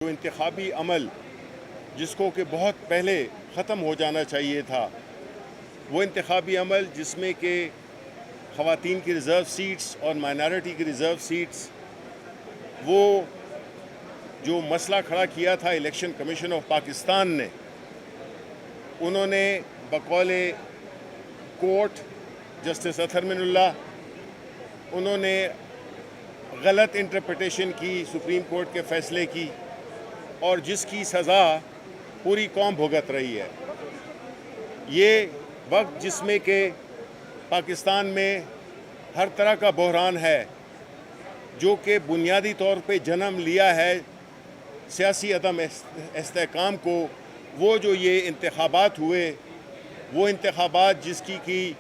जो इंतखाबी अमल जिसको कि बहुत पहले ख़त्म हो जाना चाहिए था, वो इंतखाबी अमल जिसमें कि ख़वातीन की रिज़र्व सीट्स और माइनॉरिटी की रिज़र्व सीट्स, वो जो मसला खड़ा किया था इलेक्शन कमीशन ऑफ पाकिस्तान ने, उन्होंने बकौल कोर्ट जस्टिस अतहर मिनुल्लाह उन्होंने गलत इंटरप्रिटेशन की सुप्रीम कोर्ट के फ़ैसले की और जिसकी सज़ा पूरी कौम भुगत रही है। ये वक्त जिसमें कि पाकिस्तान में हर तरह का बहरान है, जो कि बुनियादी तौर पे जन्म लिया है सियासी अदम इस्तेहकाम को, वो जो ये इंतखाबात हुए, वो इंतखाबात जिसकी कि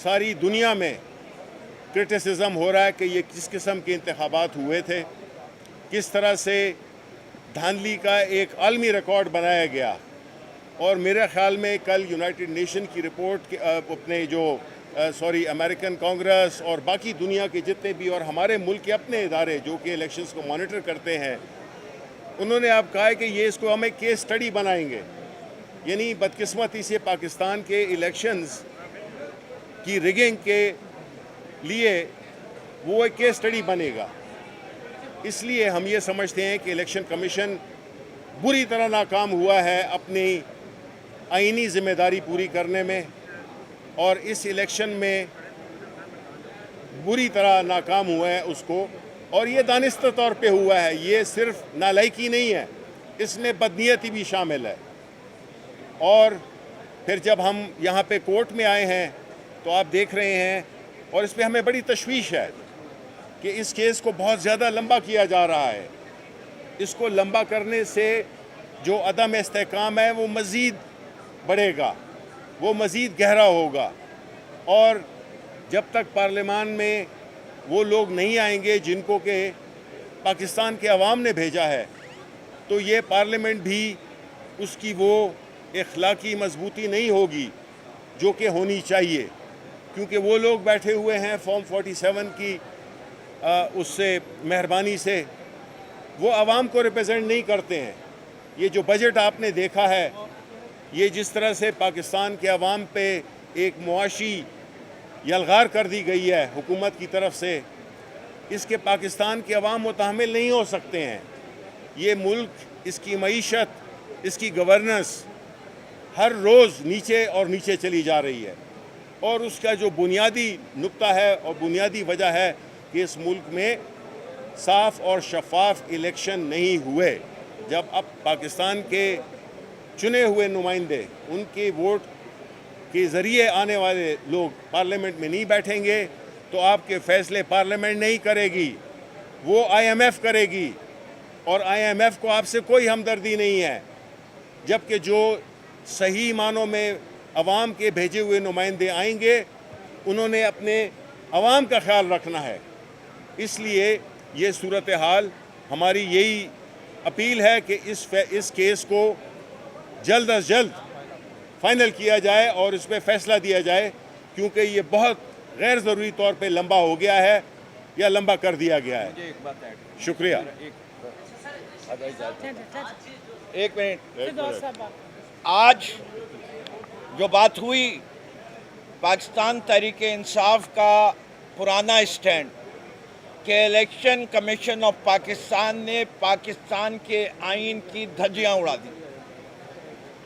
सारी दुनिया में क्रिटिसिज्म हो रहा है कि ये किस किस्म के इंतखाबात हुए थे, किस तरह से धांधली का एक आलमी रिकॉर्ड बनाया गया। और मेरे ख़्याल में कल यूनाइटेड नेशन की रिपोर्ट अपने जो अमेरिकन कांग्रेस और बाकी दुनिया के जितने भी और हमारे मुल्क के अपने इदारे जो कि इलेक्शंस को मॉनिटर करते हैं, उन्होंने अब कहा है कि ये इसको हम एक केस स्टडी बनाएंगे। यानी बदकिस्मती से पाकिस्तान के इलेक्शंस की रिगिंग के लिए वो एक केस स्टडी बनेगा। इसलिए हम ये समझते हैं कि इलेक्शन कमीशन बुरी तरह नाकाम हुआ है अपनी आईनी ज़िम्मेदारी पूरी करने में, और इस इलेक्शन में बुरी तरह नाकाम हुआ है उसको, और ये दानिस्ता तौर पे हुआ है। ये सिर्फ नालायकी नहीं है, इसमें बदनीयती भी शामिल है। और फिर जब हम यहाँ पे कोर्ट में आए हैं तो आप देख रहे हैं, और इस पर हमें बड़ी तशवीश है कि इस केस को बहुत ज़्यादा लंबा किया जा रहा है। इसको लंबा करने से जो अदम इस्तेहकाम है वो मज़ीद बढ़ेगा, वो मज़ीद गहरा होगा। और जब तक पार्लियामान में वो लोग नहीं आएंगे जिनको के पाकिस्तान के अवाम ने भेजा है, तो ये पार्लियामेंट भी उसकी वो इखलाकी मजबूती नहीं होगी जो कि होनी चाहिए। क्योंकि वो लोग बैठे हुए हैं फॉर्म 47 की उससे मेहरबानी से, वो आवाम को रिप्रेजेंट नहीं करते हैं। ये जो बजट आपने देखा है, ये जिस तरह से पाकिस्तान के अवाम पे एक मुआशी यलगार कर दी गई है हुकूमत की तरफ से, इसके पाकिस्तान के अवाम मुतहम्मिल नहीं हो सकते हैं। ये मुल्क, इसकी मईशत, इसकी गवर्नेंस हर रोज़ नीचे और नीचे चली जा रही है। और उसका जो बुनियादी नुक्ता है और बुनियादी वजह है कि इस मुल्क में साफ़ और शफाफ इलेक्शन नहीं हुए। जब अब पाकिस्तान के चुने हुए नुमाइंदे, उनके वोट के ज़रिए आने वाले लोग पार्लियामेंट में नहीं बैठेंगे, तो आपके फ़ैसले पार्लियामेंट नहीं करेगी, वो IMF करेगी। और IMF को आपसे कोई हमदर्दी नहीं है। जबकि जो सही मानों में अवाम के भेजे हुए नुमाइंदे आएंगे, उन्होंने अपने अवाम का ख्याल रखना है। इसलिए ये सूरत हाल, हमारी यही अपील है कि इस केस को जल्द अज जल्द फाइनल किया जाए और इस पर फैसला दिया जाए, क्योंकि ये बहुत गैर ज़रूरी तौर पे लंबा हो गया है या लंबा कर दिया गया है। शुक्रिया। एक मिनट। आज जो बात हुई, पाकिस्तान तहरीक इंसाफ का पुराना स्टैंड कि इलेक्शन कमीशन ऑफ पाकिस्तान ने पाकिस्तान के आइन की धज्जियां उड़ा दी,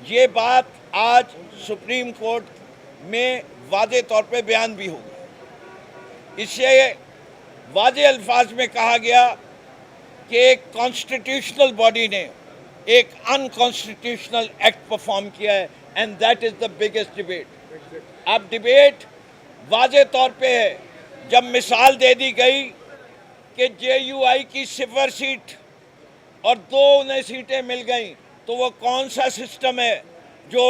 ये बात आज सुप्रीम कोर्ट में वाज़े तौर पे बयान भी हो गई। इससे वाज़े अल्फाज में कहा गया कि एक कॉन्स्टिट्यूशनल बॉडी ने एक अनकॉन्स्टिट्यूशनल एक्ट परफॉर्म किया है, and that is the biggest debate. अब डिबेट वाज़े तौर पे है। जब मिसाल दे दी गई कि JUI की 0 सीट और 2 उन्हें सीटें मिल गई, तो वो कौन सा सिस्टम है जो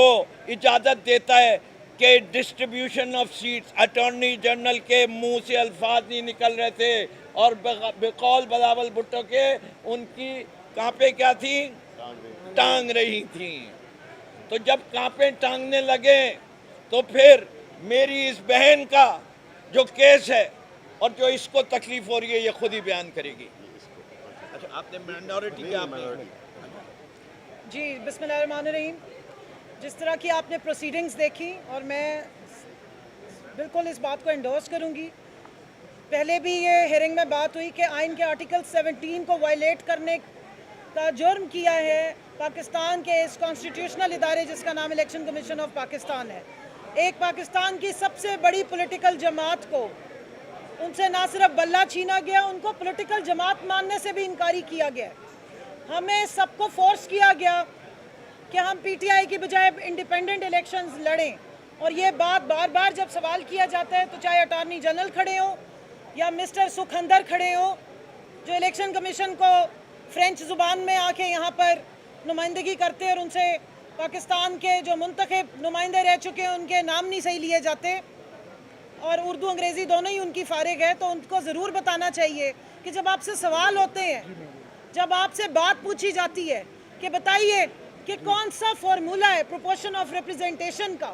इजाज़त देता है कि distribution of seats, attorney general के मुंह से अल्फाज नहीं निकल रहे थे और बेकौल बिलावल भुट्टो के उनकी कांपे क्या थी, टांग रही थी। तो जब कांपे टांगने लगे, तो फिर मेरी इस बहन का जो केस है और जो इसको तकलीफ हो रही है, ये खुद ही बयान करेगी। अच्छा, आपने माइनॉरिटी क्या जी बिस्मिल्लाहिर्रहमानिर्रहीम। जिस तरह की आपने प्रोसीडिंग्स देखी और मैं बिल्कुल इस बात को एंडोर्स करूंगी। पहले भी ये हेयरिंग में बात हुई कि आइन के आर्टिकल 17 को वायलेट करने का जुर्म किया है पाकिस्तान के इस कॉन्स्टिट्यूशनल इदारे जिसका नाम इलेक्शन कमीशन ऑफ पाकिस्तान है। एक पाकिस्तान की सबसे बड़ी पॉलिटिकल जमात को उनसे ना सिर्फ बल्ला छीना गया, उनको पॉलिटिकल जमात मानने से भी इनकारी किया गया। हमें सबको फोर्स किया गया कि हम पीटीआई की बजाय इंडिपेंडेंट इलेक्शंस लड़ें, और ये बात बार बार जब सवाल किया जाता है तो चाहे अटॉर्नी जनरल खड़े हो या मिस्टर सुखंदर खड़े हो जो इलेक्शन कमीशन को फ्रेंच ज़ुबान में आके यहाँ पर नुमाइंदगी करते हैं और उनसे पाकिस्तान के जो मुंतखब नुमाइंदे रह चुके हैं उनके नाम नहीं सही लिए जाते और उर्दू अंग्रेज़ी दोनों ही उनकी फारिग है, तो उनको ज़रूर बताना चाहिए कि जब आपसे सवाल होते हैं, जब आपसे बात पूछी जाती है कि बताइए कि कौन सा फॉर्मूला है प्रोपोर्शन ऑफ रिप्रेजेंटेशन का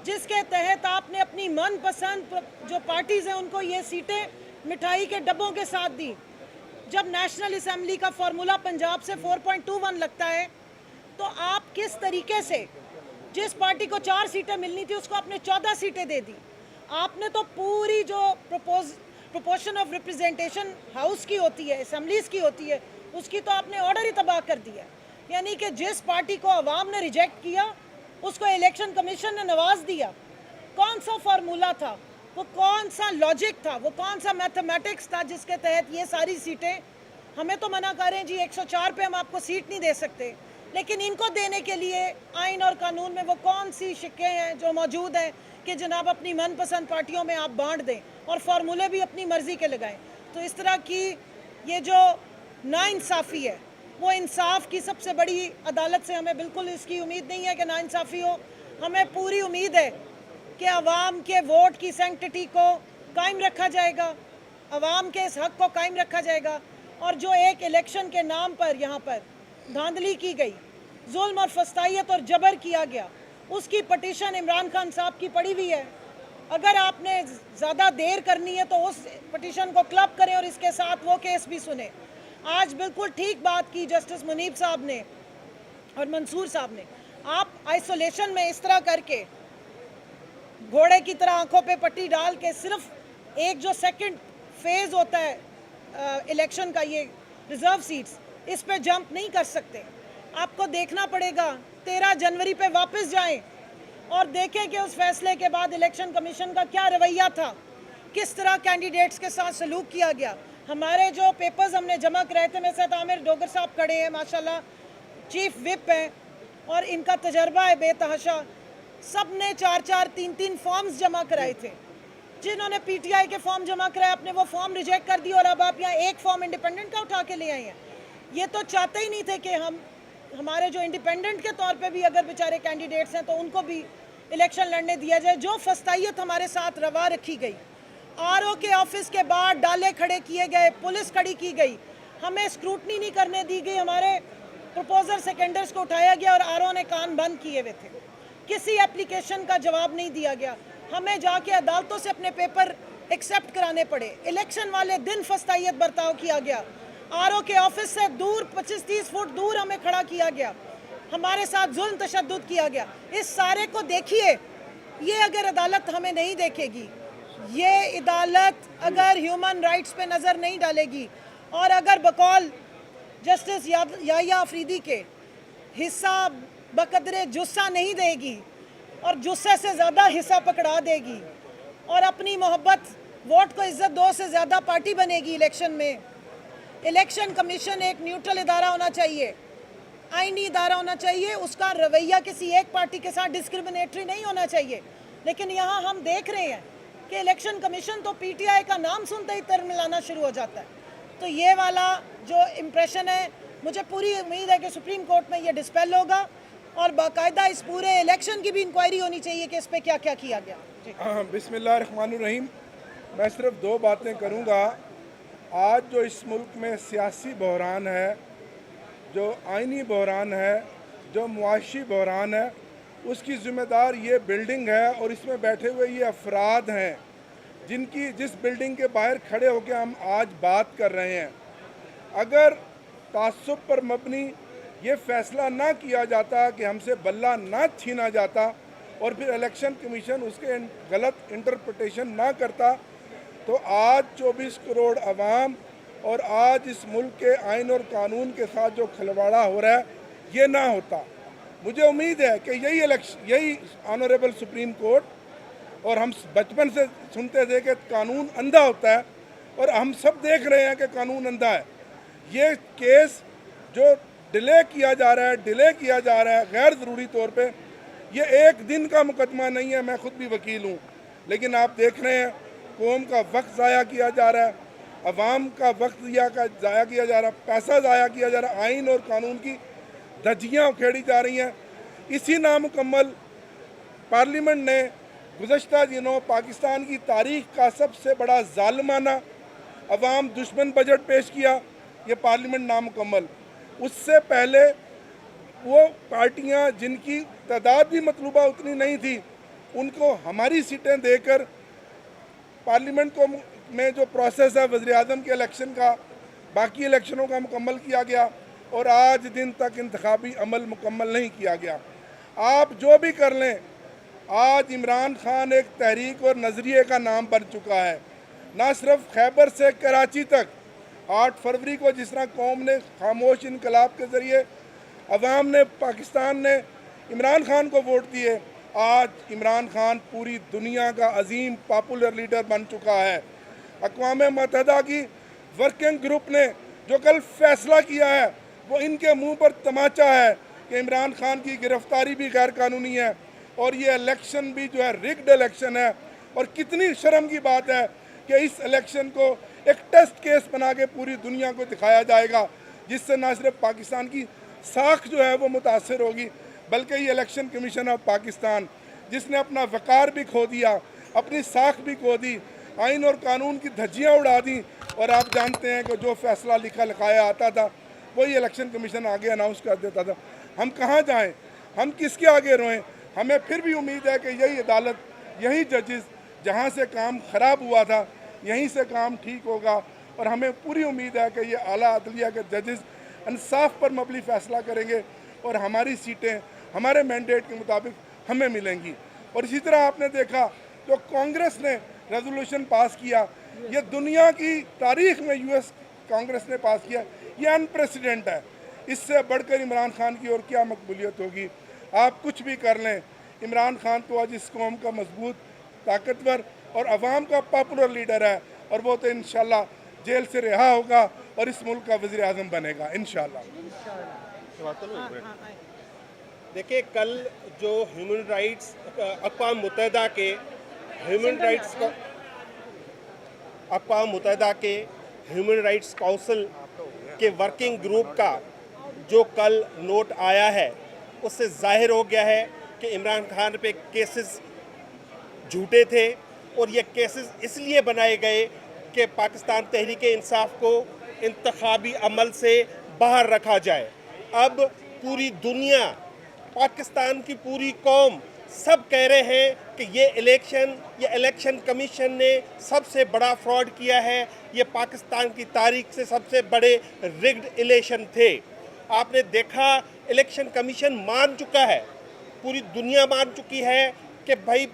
जिसके तहत आपने अपनी मनपसंद जो पार्टीज़ हैं उनको ये सीटें मिठाई के डब्बों के साथ दी। जब नेशनल असेंबली का फॉर्मूला पंजाब से 4.21 लगता है तो आप किस तरीके से जिस पार्टी को 4 सीटें मिलनी थी उसको आपने 14 सीटें दे दी। आपने तो पूरी जो प्रोपोर्शन ऑफ रिप्रेजेंटेशन हाउस की होती है, असेंबलीज की होती है, उसकी तो आपने ऑर्डर ही तबाह कर दिया। यानी कि जिस पार्टी को अवाम ने रिजेक्ट किया उसको इलेक्शन कमीशन ने नवाज दिया। कौन सा फार्मूला था, वो कौन सा लॉजिक था, वो कौन सा मैथमेटिक्स था जिसके तहत ये सारी सीटें हमें तो मना करें जी 104 पे हम आपको सीट नहीं दे सकते, लेकिन इनको देने के लिए आइन और कानून में वो कौन सी शिक्के हैं जो मौजूद हैं कि जनाब अपनी मनपसंद पार्टियों में आप बांट दें और फार्मूले भी अपनी मर्जी के लगाएं। तो इस तरह की ये जो नाइंसाफ़ी है वो इंसाफ की सबसे बड़ी अदालत से हमें बिल्कुल इसकी उम्मीद नहीं है कि नाइंसाफ़ी हो। हमें पूरी उम्मीद है कि अवाम के वोट की सैंक्टिटी को कायम रखा जाएगा, अवाम के इस हक़ को कायम रखा जाएगा। और जो एक इलेक्शन के नाम पर यहाँ पर धांधली की गई, जुल्म और फस्तायत और जबर किया गया, उसकी पटिशन इमरान खान साहब की पड़ी हुई है। अगर आपने ज़्यादा देर करनी है तो उस पटिशन को क्लब करें और इसके साथ वो केस भी सुने। आज बिल्कुल ठीक बात की जस्टिस मुनीब साहब ने और मंसूर साहब ने। आप आइसोलेशन में इस तरह करके घोड़े की तरह आंखों पे पट्टी डाल के सिर्फ एक जो सेकंड फेज होता है इलेक्शन का, ये रिजर्व सीट्स, इस पे जंप नहीं कर सकते। आपको देखना पड़ेगा 13 जनवरी पे वापस जाएं और देखें कि उस फैसले के बाद इलेक्शन कमीशन का क्या रवैया था, किस तरह कैंडिडेट्स के साथ सलूक किया गया। हमारे जो पेपर्स हमने जमा कराए थे, मेरे साथ आमिर डोगर साहब खड़े हैं, माशाल्लाह चीफ विप हैं और इनका तजर्बा है बेतहाशा। सब ने 4-4, 3-3 फॉर्म्स जमा कराए थे। जिन्होंने पीटीआई के फॉर्म जमा कराए अपने वो फॉर्म रिजेक्ट कर दिए और अब आप यहाँ एक फॉर्म इंडिपेंडेंट का उठा के ले आए हैं। ये तो चाहते ही नहीं थे कि हमारे जो इंडिपेंडेंट के तौर पे भी अगर बेचारे कैंडिडेट्स हैं तो उनको भी इलेक्शन लड़ने दिया जाए। जो फस्तायत हमारे साथ रवा रखी गई, आरओ के ऑफिस के बाहर डाले खड़े किए गए, पुलिस खड़ी की गई, हमें स्क्रूटनी नहीं करने दी गई, हमारे प्रपोजर सेकेंडर्स को उठाया गया और आरओ ने कान बंद किए हुए थे। किसी एप्लीकेशन का जवाब नहीं दिया गया, हमें जाके अदालतों से अपने पेपर एक्सेप्ट कराने पड़े। इलेक्शन वाले दिन फस्तायत बर्ताव किया गया, आरओ के ऑफिस से दूर 25-30 फुट दूर हमें खड़ा किया गया, हमारे साथ जुल्म तशद्दुद किया गया। इस सारे को देखिए, ये अगर अदालत हमें नहीं देखेगी, ये अदालत अगर ह्यूमन राइट्स पे नज़र नहीं डालेगी और अगर बकौल जस्टिस याहिया अफरीदी के हिस्सा बकदरे जुस्सा नहीं देगी और जुस्से से ज़्यादा हिस्सा पकड़ा देगी और अपनी मोहब्बत वोट को इज्जत दो से ज़्यादा पार्टी बनेगी इलेक्शन में। इलेक्शन कमीशन एक न्यूट्रल इदारा होना चाहिए, आईनी इदारा होना चाहिए, उसका रवैया किसी एक पार्टी के साथ डिस्क्रिमिनेटरी नहीं होना चाहिए। लेकिन यहाँ हम देख रहे हैं कि इलेक्शन कमीशन तो पीटीआई का नाम सुनते ही तरमिलाना शुरू हो जाता है। तो ये वाला जो इम्प्रेशन है, मुझे पूरी उम्मीद है कि सुप्रीम कोर्ट में ये डिस्पेल होगा और बाकायदा इस पूरे इलेक्शन की भी इंक्वायरी होनी चाहिए कि इस पर क्या क्या किया गया। बिस्मिल्लाहिर्रहमानिर्रहीम। मैं सिर्फ 2 बातें करूँगा। आज जो इस मुल्क में सियासी बहरान है, जो आइनी बहरान है, जो मुआशी बहरान है, उसकी ज़िम्मेदार ये बिल्डिंग है और इसमें बैठे हुए ये अफराद हैं जिस बिल्डिंग के बाहर खड़े होकर हम आज बात कर रहे हैं। अगर तासुब पर मबनी ये फैसला ना किया जाता, कि हमसे बल्ला ना छीना जाता और फिर इलेक्शन कमीशन उसके गलत इंटरप्रिटेशन ना करता, तो आज 24 करोड़ अवाम और आज इस मुल्क के आइन और कानून के साथ जो खिलवाड़ा हो रहा है ये ना होता। मुझे उम्मीद है कि यही ऑनरेबल सुप्रीम कोर्ट, और हम बचपन से सुनते थे कि कानून अंधा होता है, और हम सब देख रहे हैं कि कानून अंधा है। ये केस जो डिले किया जा रहा है गैर ज़रूरी तौर पे, ये एक दिन का मुकदमा नहीं है। मैं खुद भी वकील हूँ, लेकिन आप देख रहे हैं कौम का वक्त ज़ाया किया जा रहा है, अवाम का वक्त ज़ाया किया जा रहा है, पैसा ज़ाया किया जा रहा है, आइन और कानून की धज्जियाँ उखेड़ी जा रही हैं। इसी नामुकम्मल पार्लियामेंट ने गुज़श्ता दिनों पाकिस्तान की तारीख का सबसे बड़ा जालिमाना अवाम दुश्मन बजट पेश किया। ये पार्लियामेंट नामुकम्मल, उससे पहले वो पार्टियां जिनकी तादाद भी मतलूबा उतनी नहीं थी, उनको हमारी सीटें देकर पार्लियामेंट को में जो प्रोसेस है वज़ीर आज़म के इलेक्शन का, बाकी इलेक्शनों का मुकम्मल किया गया, और आज दिन तक इंतखाबी अमल मुकम्मल नहीं किया गया। आप जो भी कर लें, आज इमरान खान एक तहरीक और नज़रिए का नाम बन चुका है। ना सिर्फ खैबर से कराची तक 8 फरवरी को जिस तरह कौम ने खामोश इनकलाब के ज़रिए, अवाम ने, पाकिस्तान ने इमरान खान को वोट दिए, आज इमरान खान पूरी दुनिया का अजीम पॉपुलर लीडर बन चुका है। अक़वाम मुत्तहिदा की वर्किंग ग्रुप ने जो कल फैसला किया है, वो इनके मुंह पर तमाचा है कि इमरान खान की गिरफ्तारी भी गैर कानूनी है और ये इलेक्शन भी जो है रिग्ड इलेक्शन है। और कितनी शर्म की बात है कि इस इलेक्शन को एक टेस्ट केस बना के पूरी दुनिया को दिखाया जाएगा, जिससे ना सिर्फ पाकिस्तान की साख जो है वो मुतासर होगी, बल्कि ये इलेक्शन कमीशन ऑफ पाकिस्तान जिसने अपना वक़ार भी खो दिया, अपनी साख भी खो दी, आइन और कानून की धज्जियाँ उड़ा दी। और आप जानते हैं कि जो फैसला लिखा लिखाया आता था वही इलेक्शन कमीशन आगे अनाउंस कर देता था। हम कहाँ जाएं, हम किसके आगे रोएं? हमें फिर भी उम्मीद है कि यही अदालत, यही जजेस, जहाँ से काम ख़राब हुआ था यहीं से काम ठीक होगा। और हमें पूरी उम्मीद है कि ये आला अदलिया के जजेस इंसाफ पर मबनी फ़ैसला करेंगे और हमारी सीटें हमारे मैंडेट के मुताबिक हमें मिलेंगी। और इसी तरह आपने देखा जो कांग्रेस ने रेजोल्यूशन पास किया, ये दुनिया की तारीख में यूएस कांग्रेस ने पास किया, ये अनप्रेसिडेंट है। इससे बढ़कर इमरान खान की और क्या मकबूलियत होगी? आप कुछ भी कर लें, इमरान खान तो आज इस कौम का मजबूत, ताकतवर और अवाम का पॉपुलर लीडर है, और वो तो इंशाल्लाह जेल से रिहा होगा और इस मुल्क का वज़ीर आज़म बनेगा इंशाल्लाह। देखिए, कल जो ह्यूमन राइट्स अक़वाम मुत्तहिदा के ह्यूमन राइट्स काउंसिल के वर्किंग ग्रुप का जो कल नोट आया है, उससे जाहिर हो गया है कि इमरान खान पे केसेस झूठे थे, और ये केसेस इसलिए बनाए गए कि पाकिस्तान तहरीक इंसाफ को इंतखाबी अमल से बाहर रखा जाए। अब पूरी दुनिया, पाकिस्तान की पूरी कौम सब कह रहे हैं कि ये इलेक्शन कमीशन ने सबसे बड़ा फ्रॉड किया है, ये पाकिस्तान की तारीख से सबसे बड़े रिग्ड इलेक्शन थे। आपने देखा इलेक्शन कमीशन मान चुका है, पूरी दुनिया मान चुकी है कि भाई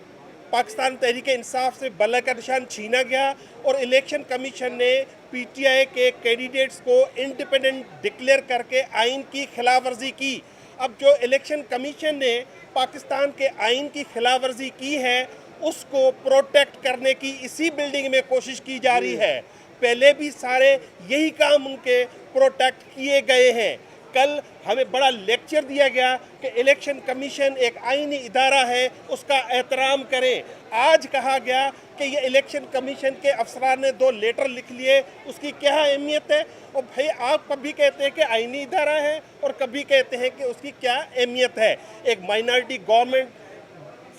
पाकिस्तान तहरीक इंसाफ से बल्ला का निशान छीना गया, और इलेक्शन कमीशन ने पीटीआई के कैंडिडेट्स को इंडिपेंडेंट डिक्लेयर करके आइन की खिलाफ वर्जी की। अब जो इलेक्शन कमीशन ने पाकिस्तान के आइन की खिलाफ वर्जी की है, उसको प्रोटेक्ट करने की इसी बिल्डिंग में कोशिश की जा रही है। पहले भी सारे यही काम उनके प्रोटेक्ट किए गए हैं। कल हमें बड़ा लेक्चर दिया गया कि इलेक्शन कमीशन एक आईनी इदारा है, उसका एहतराम करें। आज कहा गया कि ये इलेक्शन कमीशन के अफसरान ने 2 लेटर लिख लिए, उसकी क्या अहमियत है? और भाई आप कभी कहते हैं कि आईनी इदारा है और कभी कहते हैं कि उसकी क्या अहमियत है। एक माइनॉरिटी गवर्नमेंट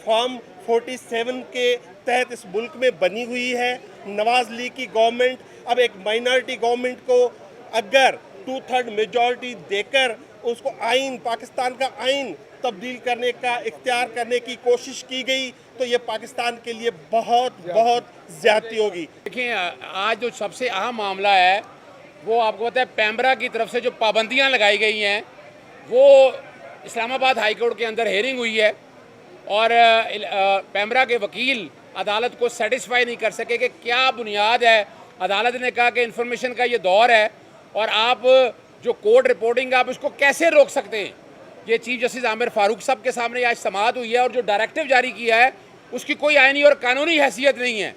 फॉर्म 47 के तहत इस मुल्क में बनी हुई है, नवाज लीग की गवर्नमेंट। अब एक माइनॉरिटी गवर्नमेंट को अगर 2/3 मेजॉरिटी देकर उसको आइन, पाकिस्तान का आइन तब्दील करने का इख्तियार करने की कोशिश की गई, तो ये पाकिस्तान के लिए बहुत ज़्यादती होगी। देखिए, आज जो सबसे अहम मामला है वो आपको पता है, पैमरा की तरफ से जो पाबंदियां लगाई गई हैं वो इस्लामाबाद हाई कोर्ट के अंदर हेयरिंग हुई है और पैमरा के वकील अदालत को सेटिस्फाई नहीं कर सके कि क्या बुनियाद है। अदालत ने कहा कि इंफॉर्मेशन का ये दौर है और आप जो कोर्ट रिपोर्टिंग आप इसको कैसे रोक सकते हैं। ये चीफ जस्टिस आमिर फारूक साहब के सामने आज समाअत हुई है और जो डायरेक्टिव जारी किया है उसकी कोई आइनी और कानूनी हैसियत नहीं है।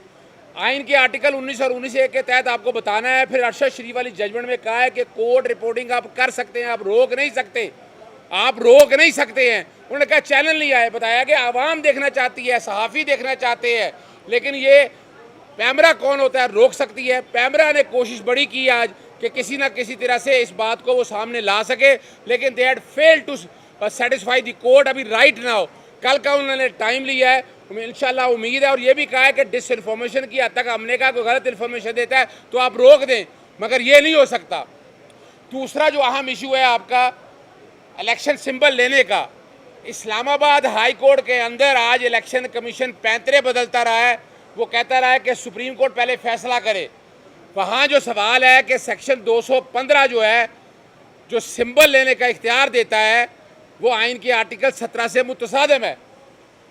आइन के आर्टिकल 19 और 19A के तहत आपको बताना है। फिर अरशद शरीफ वाली जजमेंट में कहा है कि कोर्ट रिपोर्टिंग आप कर सकते हैं, आप रोक नहीं सकते, आप रोक नहीं सकते हैं। उन्होंने कहा चैनल नहीं आए, बताया कि आवाम देखना चाहती है, सहाफ़ी देखना चाहते हैं, लेकिन ये पैमरा कौन होता है रोक सकती है। पैमरा ने कोशिश बड़ी की आज कि किसी ना किसी तरह से इस बात को वो सामने ला सके, लेकिन they had failed to satisfy the court. अभी राइट नाउ कल का उन्होंने टाइम लिया है, इंशाल्लाह उम्मीद है। और ये भी कहा है कि डिसइंफॉर्मेशन की हद तक हमने कहा कोई गलत इन्फॉर्मेशन देता है तो आप रोक दें, मगर ये नहीं हो सकता। दूसरा जो अहम इशू है आपका इलेक्शन सिंबल लेने का, इस्लामाबाद हाई कोर्ट के अंदर आज इलेक्शन कमीशन पैंतरे बदलता रहा है। वो कहता रहा है कि सुप्रीम कोर्ट पहले फैसला करे। वहाँ जो सवाल है कि सेक्शन 215 जो है, जो सिंबल लेने का इख्तियार देता है, वो आइन के आर्टिकल 17 से मुतसादिम है।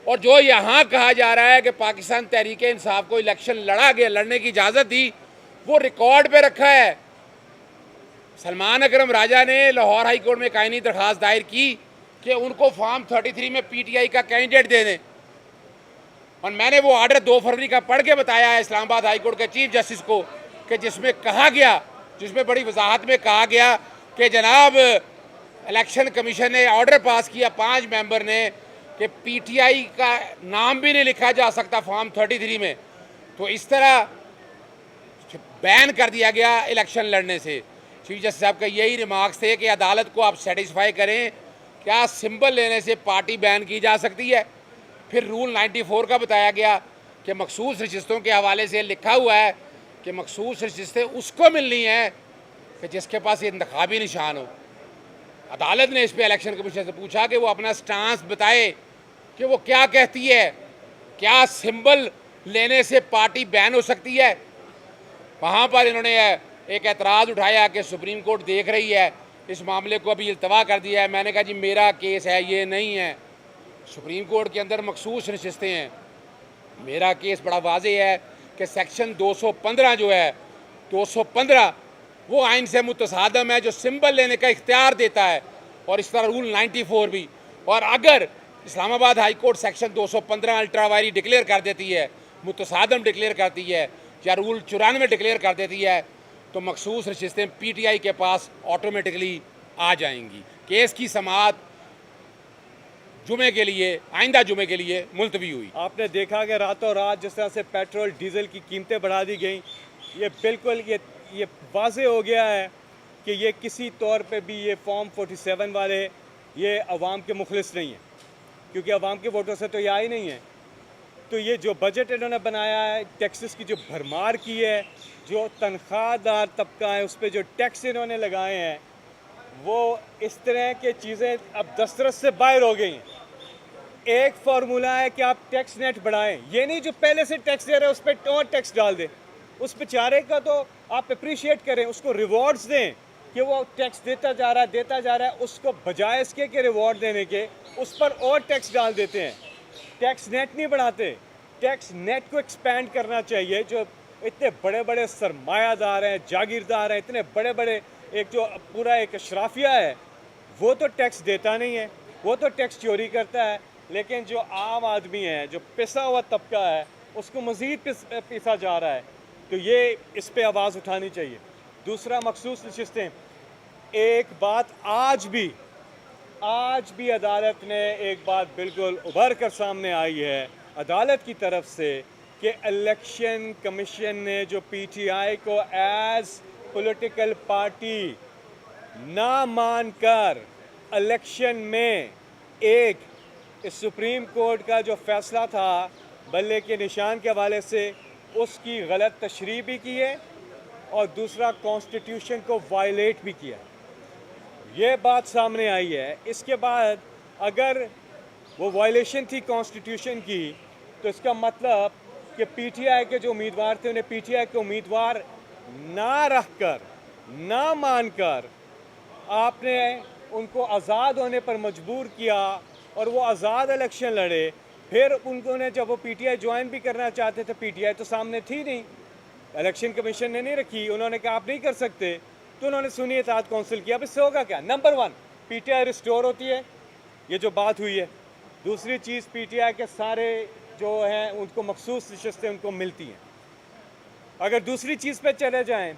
और जो यहाँ कहा जा रहा है कि पाकिस्तान तहरीक इंसाफ को इलेक्शन लड़ने की इजाज़त दी, वो रिकॉर्ड पे रखा है। सलमान अकरम राजा ने लाहौर हाई कोर्ट में एक आइनी दरख्वास्त दायर की कि उनको फॉर्म 33 में PTI का कैंडिडेट दे दें, और मैंने वो आर्डर 2 फरवरी का पढ़ के बताया है इस्लामाबाद हाई कोर्ट के चीफ जस्टिस को, कि जिसमें कहा गया, जिसमें बड़ी वजाहत में कहा गया कि जनाब इलेक्शन कमीशन ने ऑर्डर पास किया 5 मेंबर ने कि PTI का नाम भी नहीं लिखा जा सकता फॉर्म 33 में, तो इस तरह बैन कर दिया गया इलेक्शन लड़ने से। चीफ जस्टिस साहब का यही रिमार्क्स थे कि अदालत को आप सेटिस्फाई करें, क्या सिंबल लेने से पार्टी बैन की जा सकती है। फिर रूल 94 का बताया गया कि मखसूस नशिस्तों के हवाले से लिखा हुआ है कि मखसूस नशिस्तें उसको मिलनी है कि जिसके पास ये इंतखाबी निशान हो। अदालत ने इस पर इलेक्शन कमीशन से पूछा कि वो अपना स्टांस बताए कि वो क्या कहती है, क्या सिंबल लेने से पार्टी बैन हो सकती है। वहाँ पर इन्होंने एक एतराज़ उठाया कि सुप्रीम कोर्ट देख रही है इस मामले को, अभी इल्तवा कर दिया है। मैंने कहा जी मेरा केस है, ये नहीं है। सुप्रीम कोर्ट के अंदर मखसूस नशिस्तें हैं, मेरा केस बड़ा वाज़ेह है कि सेक्शन 215 जो है, 215 वो आइन से मुतसादम है, जो सिंबल लेने का इख्तियार देता है, और इस तरह रूल 94 भी। और अगर Islamabad high court section 215 ultra vires declare कर देती है, मुतसादम डिक्लेयर करती है, या रूल 94 डिक्लेयर कर देती है, तो मखसूस नशिस्तें PTI के पास ऑटोमेटिकली आ जाएंगी। केस की समाअत जुमे के लिए, आइंदा जुमे के लिए मुलतवी हुई। आपने देखा कि रातों रात जिस तरह से पेट्रोल डीजल की कीमतें बढ़ा दी गई, ये बिल्कुल ये वाज़े हो गया है कि ये किसी तौर पे भी ये फॉर्म 47 वाले ये अवाम के मुखलिस नहीं हैं, क्योंकि अवाम के वोटों से तो ये आई नहीं है। तो ये जो बजट इन्होंने बनाया है, टैक्सेस की जो भरमार की है, जो तनख्वाहदार तबका है उस पर जो टैक्स इन्होंने लगाए हैं, वो इस तरह के चीज़ें अब दस्तरस से बाहर हो गई हैं। एक फार्मूला है कि आप टैक्स नेट बढ़ाएं, ये नहीं जो पहले से टैक्स दे रहे हैं उस पर और टैक्स डाल दें। उस बेचारे का तो आप अप्रिशिएट करें, उसको रिवॉर्ड्स दें कि वो टैक्स देता जा रहा है, उसको बजाय इसके के रिवॉर्ड देने के उस पर और टैक्स डाल देते हैं। टैक्स नेट नहीं बढ़ाते, टैक्स नेट को एक्सपेंड करना चाहिए। जो इतने बड़े बड़े सरमायादार हैं, जागीरदार हैं, इतने बड़े बड़े एक जो पूरा एक अशराफिया है, वो तो टैक्स देता नहीं है, वो तो टैक्स चोरी करता है। लेकिन जो आम आदमी है, जो पिसा हुआ तबका है, उसको मज़ीद पिसा जा रहा है। तो ये इस पे आवाज़ उठानी चाहिए। दूसरा, मखसूस नशिस्तें, एक बात आज भी अदालत ने एक बात बिल्कुल उभर कर सामने आई है अदालत की तरफ से कि इलेक्शन कमीशन ने जो PTI को एज पॉलिटिकल पार्टी ना मानकर इलेक्शन में एक इस सुप्रीम कोर्ट का जो फैसला था बल्ले के निशान के हवाले से उसकी गलत तशरीह भी की है, और दूसरा कॉन्स्टिट्यूशन को वायलेट भी किया। ये बात सामने आई है। इसके बाद अगर वो वायलेशन थी कॉन्स्टिट्यूशन की, तो इसका मतलब कि PTI के जो उम्मीदवार थे उन्हें PTI के उम्मीदवार ना रखकर, ना मानकर आपने उनको आज़ाद होने पर मजबूर किया और वो आज़ाद इलेक्शन लड़े। फिर उन्होंने जब वो पीटीआई ज्वाइन भी करना चाहते थे, पीटीआई तो सामने थी नहीं, इलेक्शन कमीशन ने नहीं रखी, उन्होंने कहा आप नहीं कर सकते, तो उन्होंने सुन्नी इत्तेहाद कौंसिल किया। अब इससे होगा क्या? नंबर 1 पीटीआई रिस्टोर होती है, ये जो बात हुई है। दूसरी चीज़, पीटीआई के सारे जो हैं उनको मखसूस नशस्तें उनको मिलती हैं। अगर दूसरी चीज़ पे चले जाएं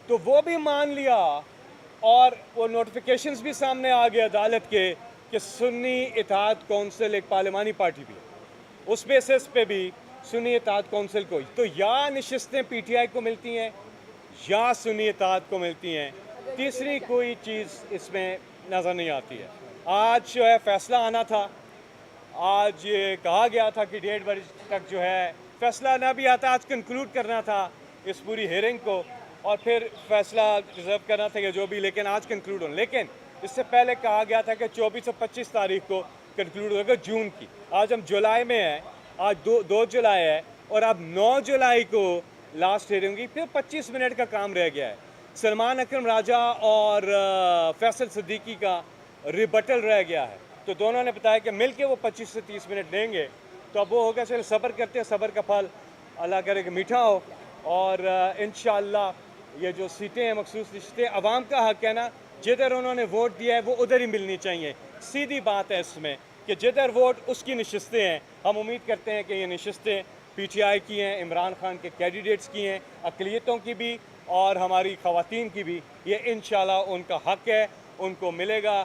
तो वो भी मान लिया और वो नोटिफिकेशंस भी सामने आ गए अदालत के कि सुन्नी इत्तेहाद कौंसिल एक पार्लिमानी पार्टी भी है, उस बेसिस पे भी सुन्नी इत्तेहाद कौंसिल को तो या नशस्तें पीटीआई को मिलती हैं या सुन्नी इत्तेहाद को मिलती हैं, तीसरी कोई चीज़ इसमें नज़र नहीं आती है। आज जो है फ़ैसला आना था, आज ये कहा गया था कि 1:30 बजे तक जो है फ़ैसला ना भी आता, आज कंक्लूड करना था इस पूरी हेयरिंग को और फिर फ़ैसला रिजर्व करना था या जो भी, लेकिन आज कंक्लूड होना। लेकिन इससे पहले कहा गया था कि 24 और 25 तारीख को कंक्लूड होगा जून की। आज हम जुलाई में हैं, आज 2 जुलाई है और अब 9 जुलाई को लास्ट हेयरिंग होगी, फिर 25 मिनट का काम रह गया है। सलमान अकरम राजा और फैसल सिद्दीकी का रिबटल रह गया है, तो दोनों ने बताया कि मिल के वो 25 से 30 मिनट लेंगे। तो अब वो होगा, चलो सब्र करते हैं, सब्र का फल अल्लाह करे कि मीठा हो और इंशाअल्लाह ये जो सीटें हैं मखसूस नशस्तें, अवाम का हक है ना, जिधर उन्होंने वोट दिया है वो उधर ही मिलनी चाहिए। सीधी बात है इसमें कि जिधर वोट उसकी नशस्तें हैं। हम उम्मीद करते हैं कि ये नशस्तें पीटीआई की हैं, इमरान खान के कैंडिडेट्स की हैं, अक़लियतों की भी और हमारी ख़वातीन की भी, ये इंशाअल्लाह उनका हक है, उनको मिलेगा।